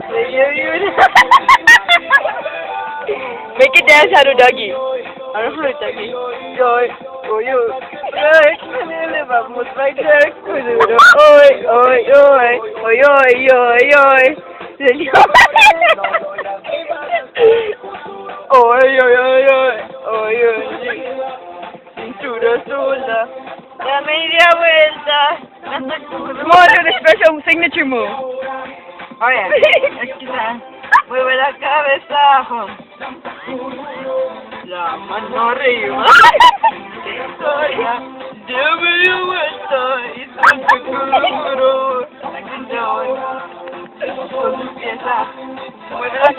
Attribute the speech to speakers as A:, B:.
A: Make it dance, how to doggy. I don't know how to doggy. Joy, oh yo, joy, kanile vamos bailar kuduro. Oi, oi, oi, oi, oi, oi, oi. Oi, oi, oi, oi, oi, oi. Cintura sola. La media vuelta. More to the special signature move. Oh yeah. Aquí está. Mueve la cabeza. La mano arriba. Historia de media vuelta y su seguro. La canción. Con su pieza. Mueve la